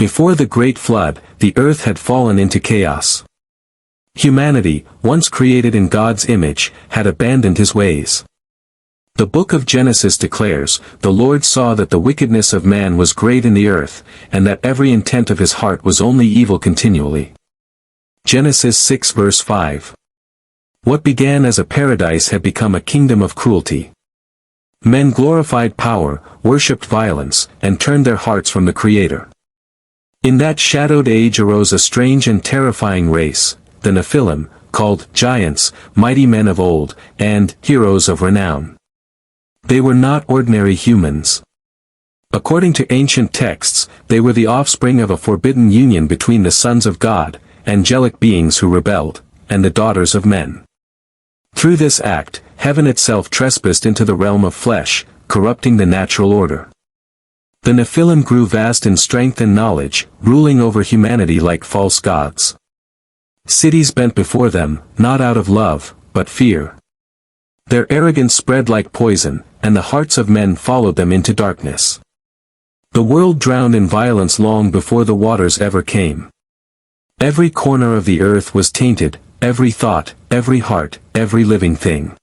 Before the Great Flood, the earth had fallen into chaos. Humanity, once created in God's image, had abandoned his ways. The book of Genesis declares, "The Lord saw that the wickedness of man was great in the earth, and that every intent of his heart was only evil continually." Genesis 6 verse 5. What began as a paradise had become a kingdom of cruelty. Men glorified power, worshipped violence, and turned their hearts from the Creator. In that shadowed age arose a strange and terrifying race, the Nephilim, called giants, mighty men of old, and heroes of renown. They were not ordinary humans. According to ancient texts, they were the offspring of a forbidden union between the sons of God, angelic beings who rebelled, and the daughters of men. Through this act, heaven itself trespassed into the realm of flesh, corrupting the natural order. The Nephilim grew vast in strength and knowledge, ruling over humanity like false gods. Cities bent before them, not out of love, but fear. Their arrogance spread like poison, and the hearts of men followed them into darkness. The world drowned in violence long before the waters ever came. Every corner of the earth was tainted, every thought, every heart, every living thing.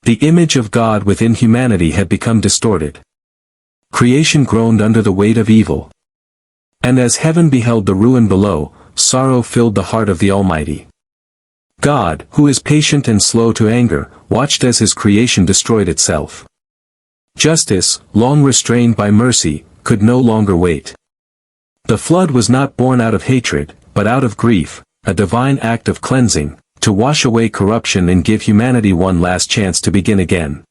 The image of God within humanity had become distorted. Creation groaned under the weight of evil. And as heaven beheld the ruin below, sorrow filled the heart of the Almighty. God, who is patient and slow to anger, watched as his creation destroyed itself. Justice, long restrained by mercy, could no longer wait. The flood was not born out of hatred, but out of grief, a divine act of cleansing, to wash away corruption and give humanity one last chance to begin again.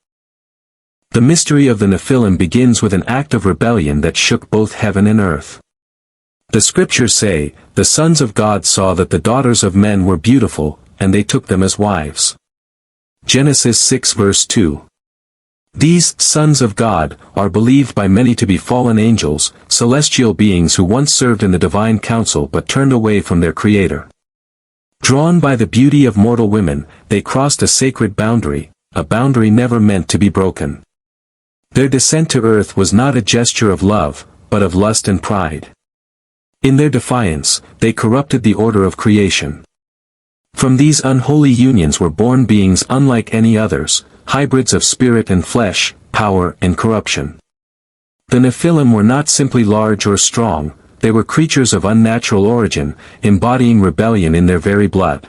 The mystery of the Nephilim begins with an act of rebellion that shook both heaven and earth. The scriptures say, "The sons of God saw that the daughters of men were beautiful, and they took them as wives." Genesis 6 verse 2. These sons of God are believed by many to be fallen angels, celestial beings who once served in the divine council but turned away from their Creator. Drawn by the beauty of mortal women, they crossed a sacred boundary, a boundary never meant to be broken. Their descent to earth was not a gesture of love, but of lust and pride. In their defiance, they corrupted the order of creation. From these unholy unions were born beings unlike any others, hybrids of spirit and flesh, power and corruption. The Nephilim were not simply large or strong, they were creatures of unnatural origin, embodying rebellion in their very blood.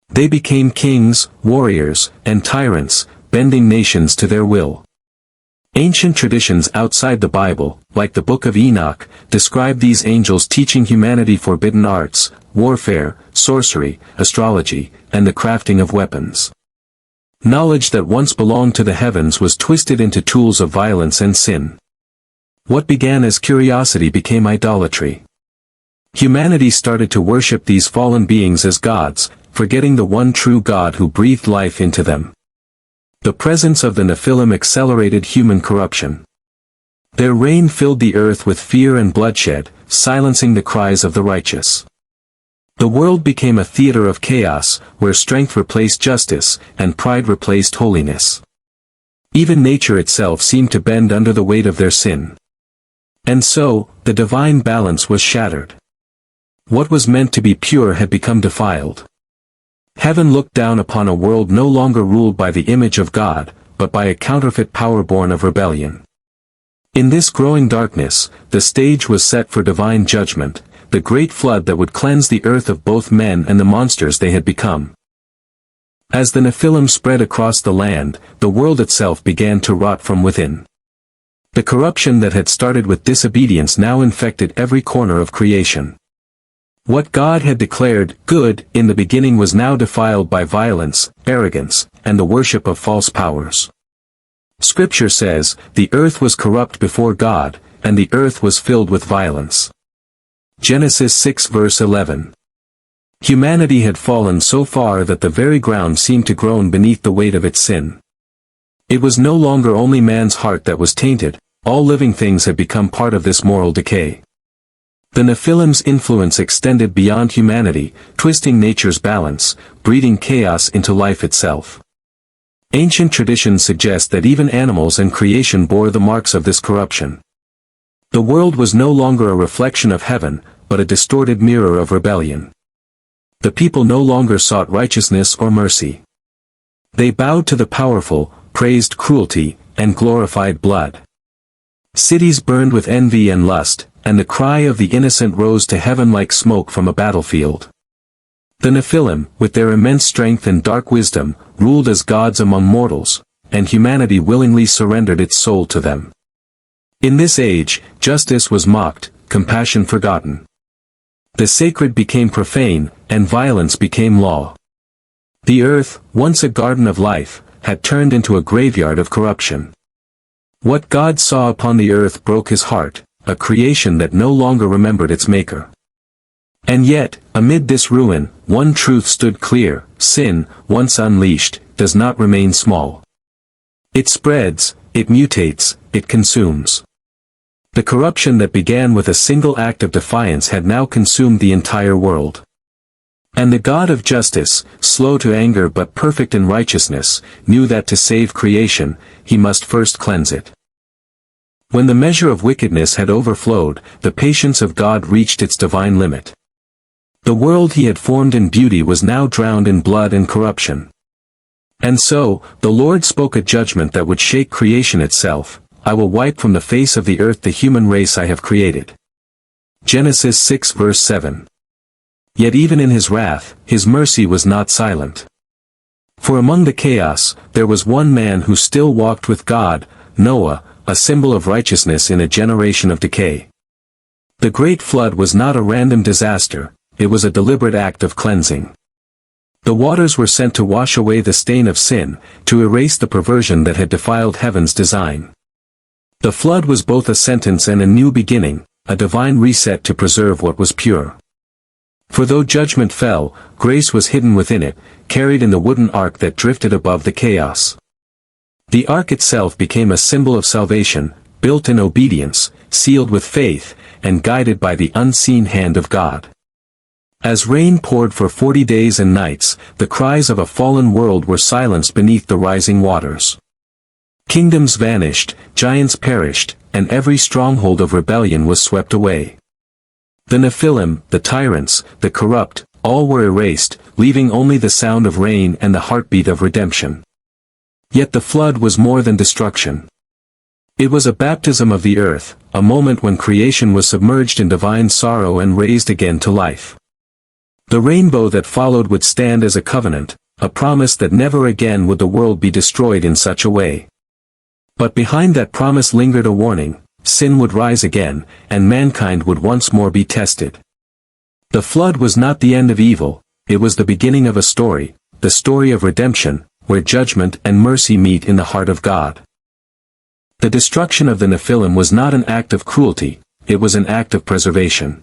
They became kings, warriors, and tyrants, bending nations to their will. Ancient traditions outside the Bible, like the Book of Enoch, describe these angels teaching humanity forbidden arts, warfare, sorcery, astrology, and the crafting of weapons. Knowledge that once belonged to the heavens was twisted into tools of violence and sin. What began as curiosity became idolatry. Humanity started to worship these fallen beings as gods, forgetting the one true God who breathed life into them. The presence of the Nephilim accelerated human corruption. Their reign filled the earth with fear and bloodshed, silencing the cries of the righteous. The world became a theater of chaos, where strength replaced justice, and pride replaced holiness. Even nature itself seemed to bend under the weight of their sin. And so, the divine balance was shattered. What was meant to be pure had become defiled. Heaven looked down upon a world no longer ruled by the image of God, but by a counterfeit power born of rebellion. In this growing darkness, the stage was set for divine judgment, the great flood that would cleanse the earth of both men and the monsters they had become. As the Nephilim spread across the land, the world itself began to rot from within. The corruption that had started with disobedience now infected every corner of creation. What God had declared good in the beginning was now defiled by violence, arrogance, and the worship of false powers. Scripture says, "The earth was corrupt before God, and the earth was filled with violence." Genesis 6 verse 11. Humanity had fallen so far that the very ground seemed to groan beneath the weight of its sin. It was no longer only man's heart that was tainted, all living things had become part of this moral decay. The Nephilim's influence extended beyond humanity, twisting nature's balance, breeding chaos into life itself. Ancient traditions suggest that even animals and creation bore the marks of this corruption. The world was no longer a reflection of heaven, but a distorted mirror of rebellion. The people no longer sought righteousness or mercy. They bowed to the powerful, praised cruelty, and glorified blood. Cities burned with envy and lust, and the cry of the innocent rose to heaven like smoke from a battlefield. The Nephilim, with their immense strength and dark wisdom, ruled as gods among mortals, and humanity willingly surrendered its soul to them. In this age, justice was mocked, compassion forgotten. The sacred became profane, and violence became law. The earth, once a garden of life, had turned into a graveyard of corruption. What God saw upon the earth broke his heart, a creation that no longer remembered its maker. And yet, amid this ruin, one truth stood clear: sin, once unleashed, does not remain small. It spreads, it mutates, it consumes. The corruption that began with a single act of defiance had now consumed the entire world. And the God of justice, slow to anger but perfect in righteousness, knew that to save creation, he must first cleanse it. When the measure of wickedness had overflowed, the patience of God reached its divine limit. The world he had formed in beauty was now drowned in blood and corruption. And so, the Lord spoke a judgment that would shake creation itself: "I will wipe from the face of the earth the human race I have created." Genesis 6 verse 7. Yet even in his wrath, his mercy was not silent. For among the chaos, there was one man who still walked with God, Noah, a symbol of righteousness in a generation of decay. The great flood was not a random disaster, it was a deliberate act of cleansing. The waters were sent to wash away the stain of sin, to erase the perversion that had defiled heaven's design. The flood was both a sentence and a new beginning, a divine reset to preserve what was pure. For though judgment fell, grace was hidden within it, carried in the wooden ark that drifted above the chaos. The ark itself became a symbol of salvation, built in obedience, sealed with faith, and guided by the unseen hand of God. As rain poured for 40 days and nights, the cries of a fallen world were silenced beneath the rising waters. Kingdoms vanished, giants perished, and every stronghold of rebellion was swept away. The Nephilim, the tyrants, the corrupt, all were erased, leaving only the sound of rain and the heartbeat of redemption. Yet the flood was more than destruction. It was a baptism of the earth, a moment when creation was submerged in divine sorrow and raised again to life. The rainbow that followed would stand as a covenant, a promise that never again would the world be destroyed in such a way. But behind that promise lingered a warning: sin would rise again, and mankind would once more be tested. The flood was not the end of evil, it was the beginning of a story, the story of redemption, where judgment and mercy meet in the heart of God. The destruction of the Nephilim was not an act of cruelty, it was an act of preservation.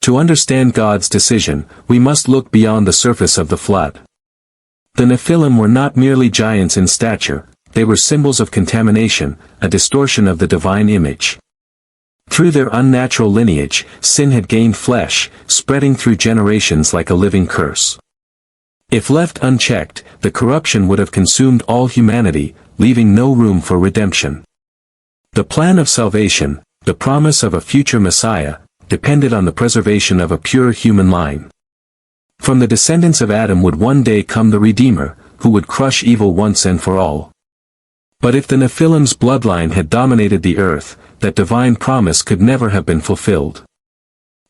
To understand God's decision, we must look beyond the surface of the flood. The Nephilim were not merely giants in stature, they were symbols of contamination, a distortion of the divine image. Through their unnatural lineage, sin had gained flesh, spreading through generations like a living curse. If left unchecked, the corruption would have consumed all humanity, leaving no room for redemption. The plan of salvation, the promise of a future Messiah, depended on the preservation of a pure human line. From the descendants of Adam would one day come the Redeemer, who would crush evil once and for all. But if the Nephilim's bloodline had dominated the earth, that divine promise could never have been fulfilled.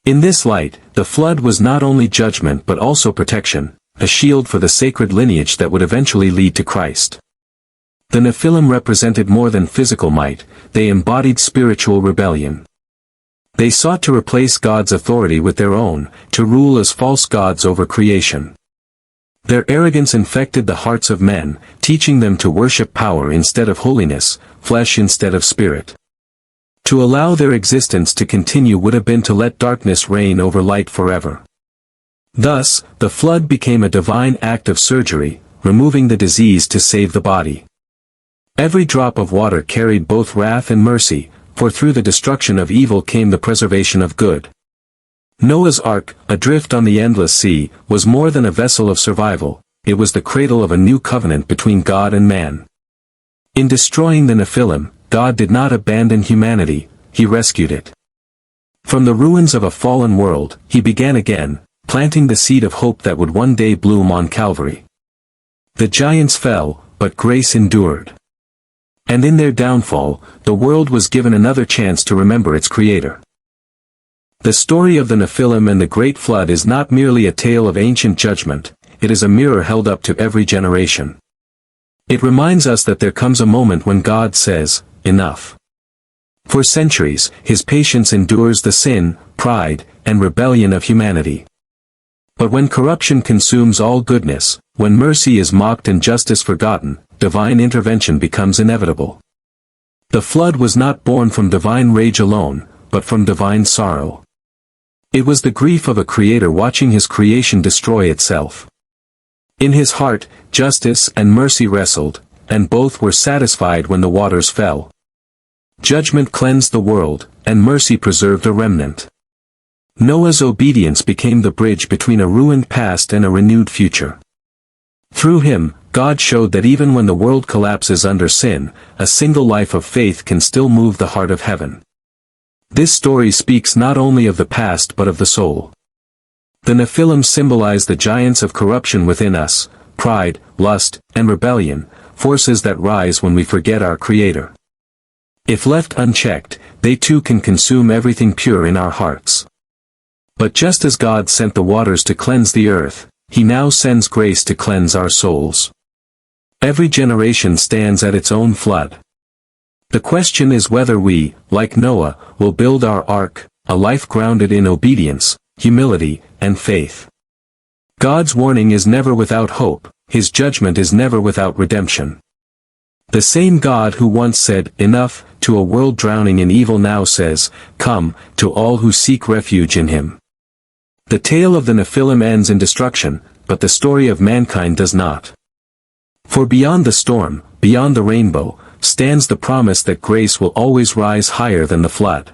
In this light, the flood was not only judgment but also protection, a shield for the sacred lineage that would eventually lead to Christ. The Nephilim represented more than physical might, they embodied spiritual rebellion. They sought to replace God's authority with their own, to rule as false gods over creation. Their arrogance infected the hearts of men, teaching them to worship power instead of holiness, flesh instead of spirit. To allow their existence to continue would have been to let darkness reign over light forever. Thus, the flood became a divine act of surgery, removing the disease to save the body. Every drop of water carried both wrath and mercy, for through the destruction of evil came the preservation of good. Noah's Ark, adrift on the endless sea, was more than a vessel of survival, it was the cradle of a new covenant between God and man. In destroying the Nephilim, God did not abandon humanity, he rescued it. From the ruins of a fallen world, he began again, planting the seed of hope that would one day bloom on Calvary. The giants fell, but grace endured. And in their downfall, the world was given another chance to remember its Creator. The story of the Nephilim and the Great Flood is not merely a tale of ancient judgment, it is a mirror held up to every generation. It reminds us that there comes a moment when God says, "Enough." For centuries, his patience endures the sin, pride, and rebellion of humanity. But when corruption consumes all goodness, when mercy is mocked and justice forgotten, divine intervention becomes inevitable. The flood was not born from divine rage alone, but from divine sorrow. It was the grief of a creator watching his creation destroy itself. In his heart, justice and mercy wrestled, and both were satisfied when the waters fell. Judgment cleansed the world, and mercy preserved a remnant. Noah's obedience became the bridge between a ruined past and a renewed future. Through him, God showed that even when the world collapses under sin, a single life of faith can still move the heart of heaven. This story speaks not only of the past but of the soul. The Nephilim symbolize the giants of corruption within us, pride, lust, and rebellion, forces that rise when we forget our Creator. If left unchecked, they too can consume everything pure in our hearts. But just as God sent the waters to cleanse the earth, he now sends grace to cleanse our souls. Every generation stands at its own flood. The question is whether we, like Noah, will build our ark, a life grounded in obedience, humility, and faith. God's warning is never without hope, his judgment is never without redemption. The same God who once said, "Enough," to a world drowning in evil now says, "Come," to all who seek refuge in him. The tale of the Nephilim ends in destruction, but the story of mankind does not. For beyond the storm, beyond the rainbow, stands the promise that grace will always rise higher than the flood.